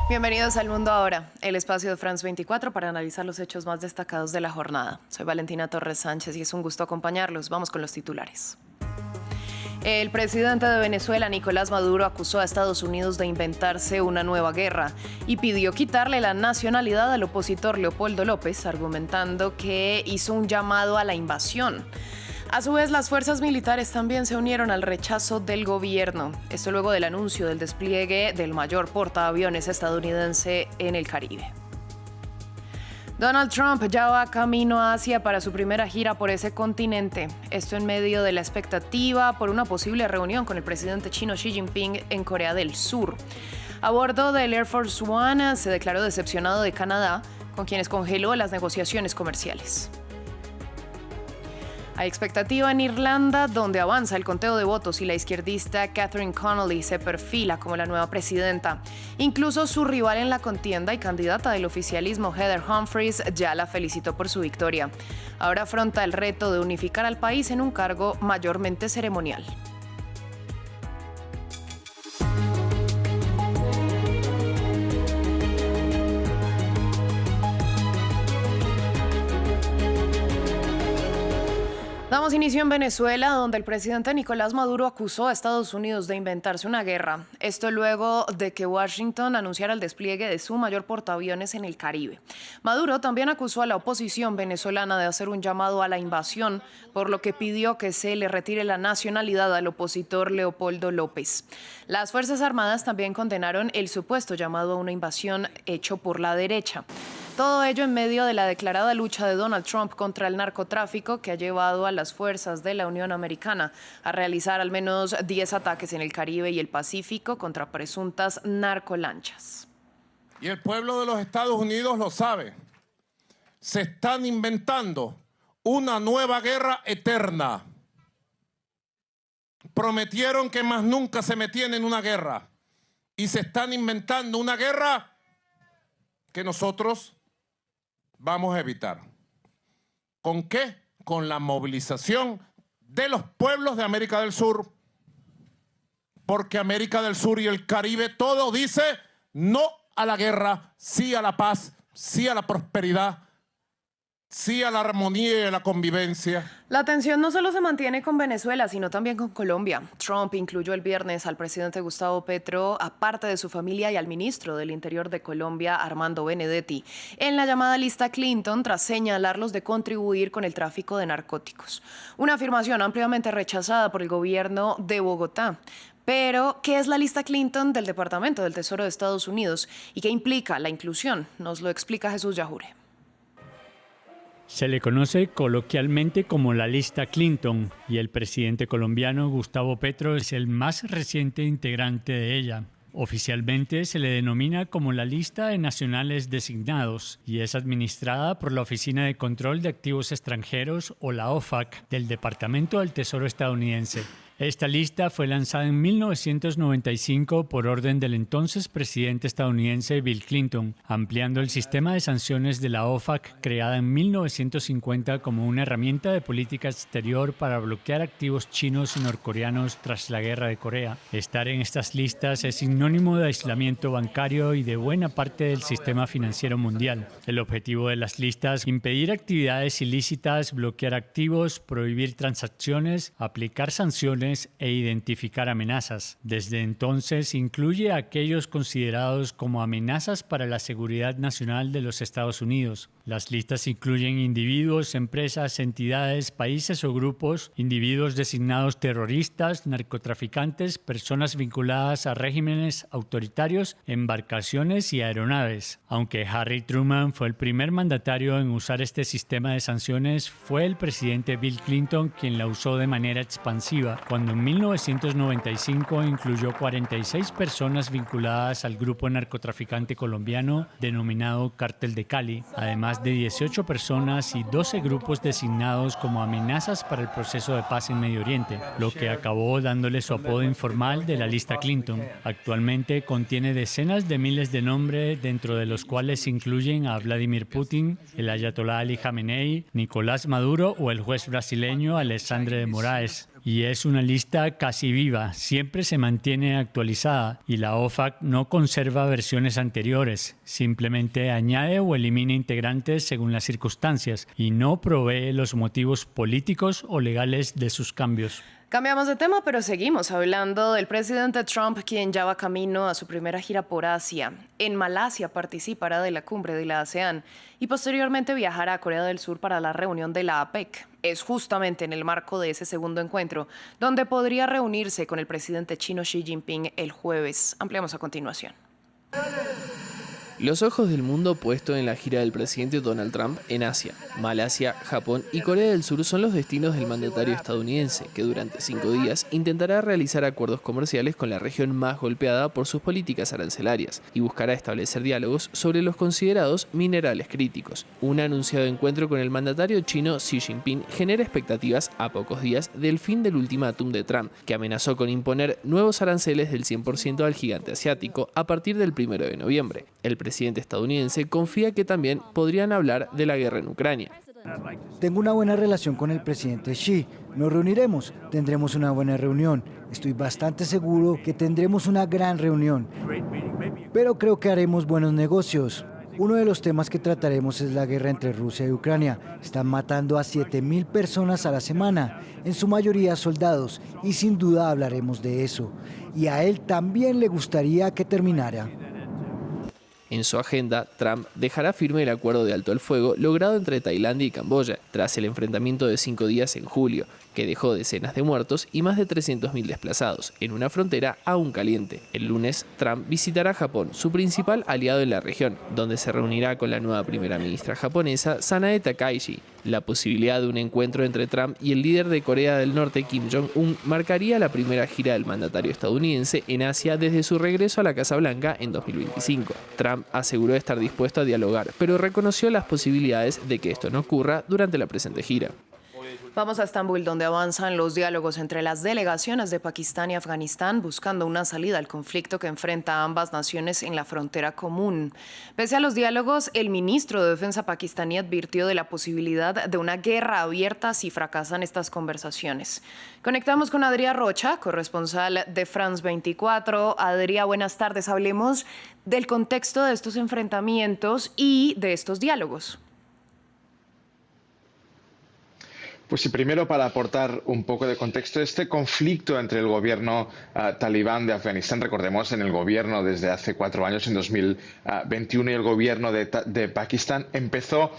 Bienvenidos al Mundo Ahora, el espacio de France 24 para analizar los hechos más destacados de la jornada. Soy Valentina Torres Sánchez y es un gusto acompañarlos. Vamos con los titulares. El presidente de Venezuela, Nicolás Maduro, acusó a Estados Unidos de inventarse una nueva guerra y pidió quitarle la nacionalidad al opositor Leopoldo López, argumentando que hizo un llamado a la invasión. A su vez, las fuerzas militares también se unieron al rechazo del gobierno. Esto luego del anuncio del despliegue del mayor portaaviones estadounidense en el Caribe. Donald Trump ya va camino a Asia para su primera gira por ese continente. Esto en medio de la expectativa por una posible reunión con el presidente chino Xi Jinping en Corea del Sur. A bordo del Air Force One se declaró decepcionado de Canadá, con quienes congeló las negociaciones comerciales. Hay expectativa en Irlanda, donde avanza el conteo de votos y la izquierdista Catherine Connolly se perfila como la nueva presidenta. Incluso su rival en la contienda y candidata del oficialismo, Heather Humphreys, ya la felicitó por su victoria. Ahora afronta el reto de unificar al país en un cargo mayormente ceremonial. Damos inicio en Venezuela, donde el presidente Nicolás Maduro acusó a Estados Unidos de inventarse una guerra. Esto luego de que Washington anunciara el despliegue de su mayor portaaviones en el Caribe. Maduro también acusó a la oposición venezolana de hacer un llamado a la invasión, por lo que pidió que se le retire la nacionalidad al opositor Leopoldo López. Las Fuerzas Armadas también condenaron el supuesto llamado a una invasión hecho por la derecha. Todo ello en medio de la declarada lucha de Donald Trump contra el narcotráfico, que ha llevado a las fuerzas de la Unión Americana a realizar al menos 10 ataques en el Caribe y el Pacífico contra presuntas narcolanchas. Y el pueblo de los Estados Unidos lo sabe. Se están inventando una nueva guerra eterna. Prometieron que más nunca se metían en una guerra. Y se están inventando una guerra que nosotros vamos a evitar. ¿Con qué? Con la movilización de los pueblos de América del Sur. Porque América del Sur y el Caribe todo dice no a la guerra, sí a la paz, sí a la prosperidad, sí a la armonía y a la convivencia. La tensión no solo se mantiene con Venezuela, sino también con Colombia. Trump incluyó el viernes al presidente Gustavo Petro, aparte de su familia, y al ministro del Interior de Colombia, Armando Benedetti, en la llamada lista Clinton, tras señalarlos de contribuir con el tráfico de narcóticos. Una afirmación ampliamente rechazada por el gobierno de Bogotá. Pero, ¿qué es la lista Clinton del Departamento del Tesoro de Estados Unidos y qué implica la inclusión? Nos lo explica Jesús Yajure. Se le conoce coloquialmente como la lista Clinton y el presidente colombiano Gustavo Petro es el más reciente integrante de ella. Oficialmente se le denomina como la lista de nacionales designados y es administrada por la Oficina de Control de Activos Extranjeros o la OFAC del Departamento del Tesoro estadounidense. Esta lista fue lanzada en 1995 por orden del entonces presidente estadounidense Bill Clinton, ampliando el sistema de sanciones de la OFAC creada en 1950 como una herramienta de política exterior para bloquear activos chinos y norcoreanos tras la guerra de Corea. Estar en estas listas es sinónimo de aislamiento bancario y de buena parte del sistema financiero mundial. El objetivo de las listas: impedir actividades ilícitas, bloquear activos, prohibir transacciones, aplicar sanciones e identificar amenazas. Desde entonces incluye a aquellos considerados como amenazas para la seguridad nacional de los Estados Unidos. Las listas incluyen individuos, empresas, entidades, países o grupos, individuos designados terroristas, narcotraficantes, personas vinculadas a regímenes autoritarios, embarcaciones y aeronaves. Aunque Harry Truman fue el primer mandatario en usar este sistema de sanciones, fue el presidente Bill Clinton quien la usó de manera expansiva, cuando en 1995 incluyó 46 personas vinculadas al grupo narcotraficante colombiano denominado Cártel de Cali, además de 18 personas y 12 grupos designados como amenazas para el proceso de paz en Medio Oriente, lo que acabó dándole su apodo informal de la lista Clinton. Actualmente contiene decenas de miles de nombres, dentro de los cuales se incluyen a Vladimir Putin, el ayatolá Ali Khamenei, Nicolás Maduro o el juez brasileño Alexandre de Moraes. Y es una lista casi viva, siempre se mantiene actualizada y la OFAC no conserva versiones anteriores, simplemente añade o elimina integrantes según las circunstancias y no provee los motivos políticos o legales de sus cambios. Cambiamos de tema, pero seguimos hablando del presidente Trump, quien ya va camino a su primera gira por Asia. En Malasia participará de la cumbre de la ASEAN y posteriormente viajará a Corea del Sur para la reunión de la APEC. Es justamente en el marco de ese segundo encuentro donde podría reunirse con el presidente chino Xi Jinping el jueves. Ampliamos a continuación. Los ojos del mundo puestos en la gira del presidente Donald Trump en Asia. Malasia, Japón y Corea del Sur son los destinos del mandatario estadounidense, que durante 5 días intentará realizar acuerdos comerciales con la región más golpeada por sus políticas arancelarias y buscará establecer diálogos sobre los considerados minerales críticos. Un anunciado encuentro con el mandatario chino Xi Jinping genera expectativas a pocos días del fin del ultimátum de Trump, que amenazó con imponer nuevos aranceles del 100% al gigante asiático a partir del 1 de noviembre. El presidente estadounidense confía que también podrían hablar de la guerra en Ucrania. Tengo una buena relación con el presidente Xi. Nos reuniremos, tendremos una buena reunión. Estoy bastante seguro que tendremos una gran reunión. Pero creo que haremos buenos negocios. Uno de los temas que trataremos es la guerra entre Rusia y Ucrania. Están matando a 7.000 personas a la semana, en su mayoría soldados, y sin duda hablaremos de eso. Y a él también le gustaría que terminara. En su agenda, Trump dejará firme el acuerdo de alto el fuego logrado entre Tailandia y Camboya, tras el enfrentamiento de 5 días en julio, que dejó decenas de muertos y más de 300.000 desplazados, en una frontera aún caliente. El lunes, Trump visitará Japón, su principal aliado en la región, donde se reunirá con la nueva primera ministra japonesa, Sanae Takaichi. La posibilidad de un encuentro entre Trump y el líder de Corea del Norte, Kim Jong-un, marcaría la primera gira del mandatario estadounidense en Asia desde su regreso a la Casa Blanca en 2025. Trump aseguró estar dispuesto a dialogar, pero reconoció las posibilidades de que esto no ocurra durante la presente gira. Vamos a Estambul, donde avanzan los diálogos entre las delegaciones de Pakistán y Afganistán, buscando una salida al conflicto que enfrenta a ambas naciones en la frontera común. Pese a los diálogos, el ministro de Defensa pakistaní advirtió de la posibilidad de una guerra abierta si fracasan estas conversaciones. Conectamos con Adrià Rocha, corresponsal de France 24. Adrià, buenas tardes. Hablemos del contexto de estos enfrentamientos y de estos diálogos. Pues sí, primero para aportar un poco de contexto, este conflicto entre el gobierno talibán de Afganistán, recordemos, en el gobierno desde hace 4 años, en 2021, y el gobierno de Pakistán empezó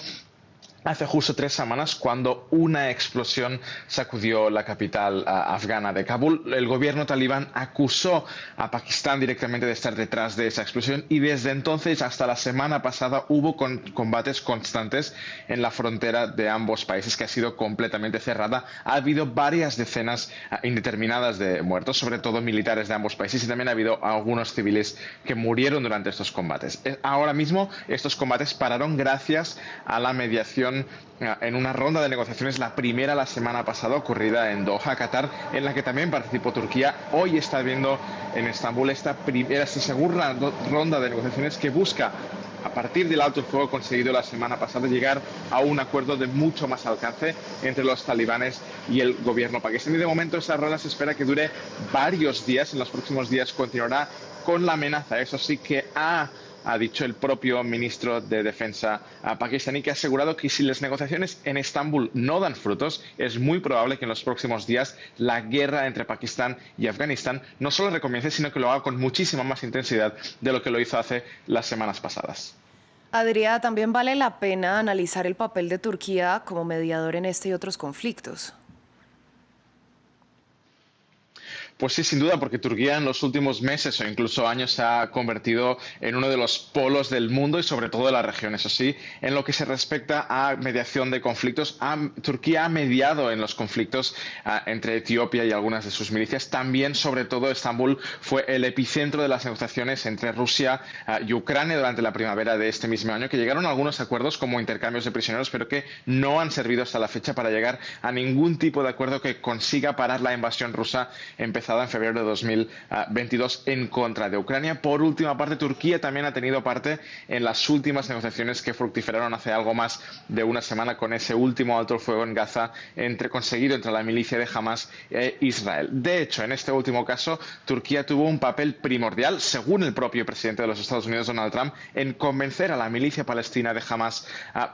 hace justo 3 semanas, cuando una explosión sacudió la capital afgana de Kabul. El gobierno talibán acusó a Pakistán directamente de estar detrás de esa explosión y desde entonces hasta la semana pasada hubo combates constantes en la frontera de ambos países, que ha sido completamente cerrada. Ha habido varias decenas indeterminadas de muertos, sobre todo militares de ambos países, y también ha habido algunos civiles que murieron durante estos combates. Ahora mismo estos combates pararon gracias a la mediación en una ronda de negociaciones, la primera la semana pasada, ocurrida en Doha, Qatar, en la que también participó Turquía. Hoy está viendo en Estambul esta segunda ronda de negociaciones que busca, a partir del alto el fuego conseguido la semana pasada, llegar a un acuerdo de mucho más alcance entre los talibanes y el gobierno pakistaní. De momento esta ronda se espera que dure varios días. En los próximos días continuará con la amenaza, eso sí, que ha dicho el propio ministro de Defensa pakistaní, que ha asegurado que si las negociaciones en Estambul no dan frutos, es muy probable que en los próximos días la guerra entre Pakistán y Afganistán no solo recomience, sino que lo haga con muchísima más intensidad de lo que lo hizo hace las semanas pasadas. Adrià, también vale la pena analizar el papel de Turquía como mediador en este y otros conflictos. Pues sí, sin duda, porque Turquía en los últimos meses o incluso años se ha convertido en uno de los polos del mundo y sobre todo de la región. Eso sí, en lo que se respecta a mediación de conflictos, Turquía ha mediado en los conflictos entre Etiopía y algunas de sus milicias. También, sobre todo, Estambul fue el epicentro de las negociaciones entre Rusia y Ucrania durante la primavera de este mismo año, que llegaron a algunos acuerdos como intercambios de prisioneros, pero que no han servido hasta la fecha para llegar a ningún tipo de acuerdo que consiga parar la invasión rusa empezada lanzada en febrero de 2022 en contra de Ucrania. Por última parte, Turquía también ha tenido parte en las últimas negociaciones que fructiferaron hace algo más de una semana con ese último alto el fuego en Gaza conseguido entre la milicia de Hamas e Israel. De hecho, en este último caso, Turquía tuvo un papel primordial, según el propio presidente de los Estados Unidos, Donald Trump, en convencer a la milicia palestina de Hamas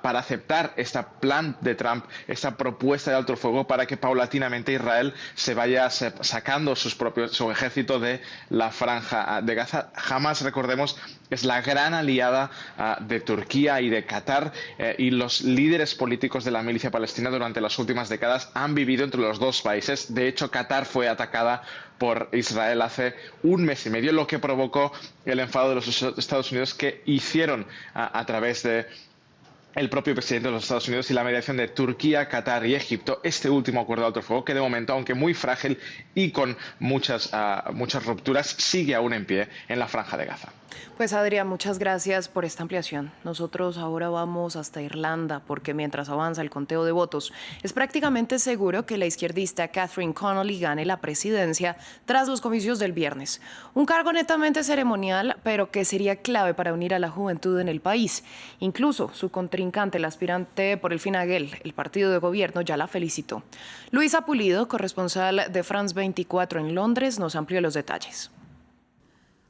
para aceptar este plan de Trump, esta propuesta de alto el fuego, para que paulatinamente Israel se vaya sacando su ejército de la franja de Gaza. Hamas, recordemos, es la gran aliada de Turquía y de Qatar, y los líderes políticos de la milicia palestina durante las últimas décadas han vivido entre los dos países. De hecho, Qatar fue atacada por Israel hace un mes y medio, lo que provocó el enfado de los Estados Unidos, que hicieron a través de el propio presidente de los Estados Unidos y la mediación de Turquía, Qatar y Egipto, este último acuerdo de alto el fuego, que de momento, aunque muy frágil y con muchas rupturas, sigue aún en pie en la franja de Gaza. Pues Adrián, muchas gracias por esta ampliación. Nosotros ahora vamos hasta Irlanda porque mientras avanza el conteo de votos, es prácticamente seguro que la izquierdista Catherine Connolly gane la presidencia tras los comicios del viernes. Un cargo netamente ceremonial, pero que sería clave para unir a la juventud en el país. Incluso su contrincante, el aspirante por el Fine Gael, el partido de gobierno, ya la felicitó. Luisa Pulido, corresponsal de France 24 en Londres, nos amplió los detalles.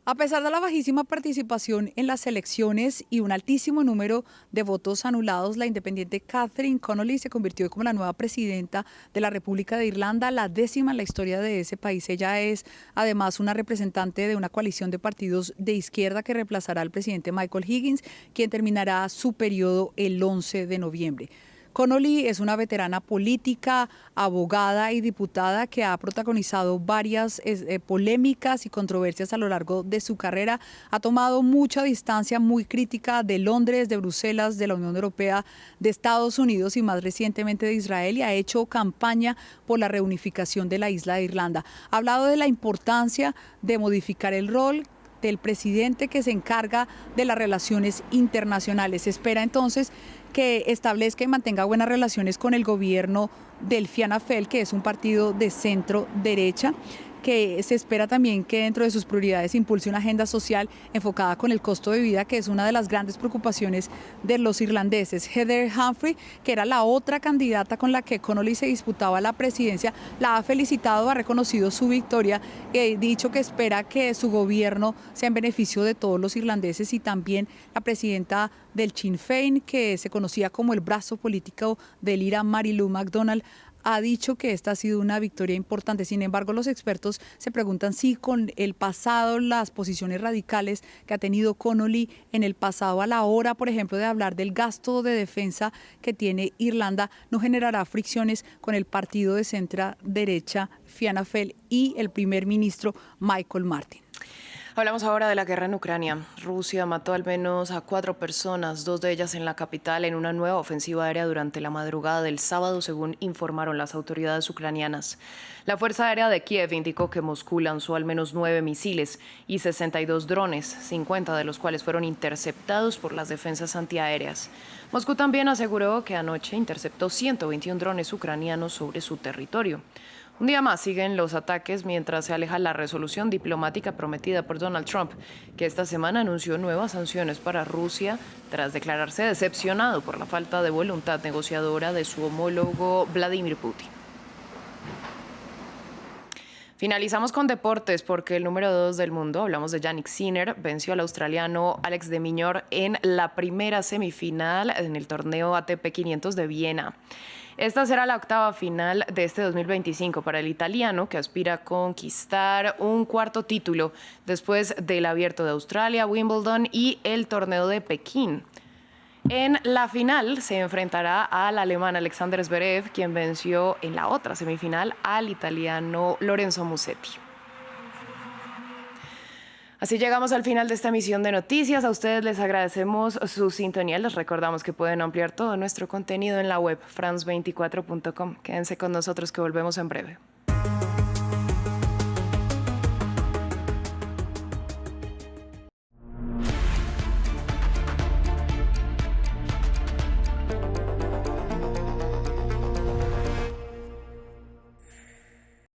A pesar de la bajísima participación en las elecciones y un altísimo número de votos anulados, la independiente Catherine Connolly se convirtió como la nueva presidenta de la República de Irlanda, la 10ª en la historia de ese país. Ella es además una representante de una coalición de partidos de izquierda que reemplazará al presidente Michael Higgins, quien terminará su periodo el 11 de noviembre. Connolly es una veterana política, abogada y diputada que ha protagonizado varias polémicas y controversias a lo largo de su carrera. Ha tomado mucha distancia muy crítica de Londres, de Bruselas, de la Unión Europea, de Estados Unidos y más recientemente de Israel, y ha hecho campaña por la reunificación de la isla de Irlanda. Ha hablado de la importancia de modificar el rol del presidente que se encarga de las relaciones internacionales. Se espera entonces que establezca y mantenga buenas relaciones con el gobierno del Fianna Fáil, que es un partido de centro derecha, que se espera también que dentro de sus prioridades impulse una agenda social enfocada con el costo de vida, que es una de las grandes preocupaciones de los irlandeses. Heather Humphrey, que era la otra candidata con la que Connolly se disputaba la presidencia, la ha felicitado, ha reconocido su victoria y ha dicho que espera que su gobierno sea en beneficio de todos los irlandeses. Y también la presidenta del Sinn Féin, que se conocía como el brazo político del IRA, Mary Lou McDonald, ha dicho que esta ha sido una victoria importante. Sin embargo, los expertos se preguntan si con el pasado, las posiciones radicales que ha tenido Connolly en el pasado a la hora, por ejemplo, de hablar del gasto de defensa que tiene Irlanda, no generará fricciones con el partido de centro derecha Fianna Fáil y el primer ministro Michael Martin. Hablamos ahora de la guerra en Ucrania. Rusia mató al menos a 4 personas, 2 de ellas en la capital, en una nueva ofensiva aérea durante la madrugada del sábado, según informaron las autoridades ucranianas. La Fuerza Aérea de Kiev indicó que Moscú lanzó al menos 9 misiles y 62 drones, 50 de los cuales fueron interceptados por las defensas antiaéreas. Moscú también aseguró que anoche interceptó 121 drones ucranianos sobre su territorio. Un día más siguen los ataques mientras se aleja la resolución diplomática prometida por Donald Trump, que esta semana anunció nuevas sanciones para Rusia tras declararse decepcionado por la falta de voluntad negociadora de su homólogo Vladimir Putin. Finalizamos con deportes porque el número 2 del mundo, hablamos de Jannik Sinner, venció al australiano Alex de Minaur en la primera semifinal en el torneo ATP 500 de Viena. Esta será la octava final de este 2025 para el italiano, que aspira a conquistar un cuarto título después del Abierto de Australia, Wimbledon y el torneo de Pekín. En la final se enfrentará al alemán Alexander Zverev, quien venció en la otra semifinal al italiano Lorenzo Musetti. Así llegamos al final de esta emisión de noticias. A ustedes les agradecemos su sintonía. Les recordamos que pueden ampliar todo nuestro contenido en la web france24.com. Quédense con nosotros que volvemos en breve.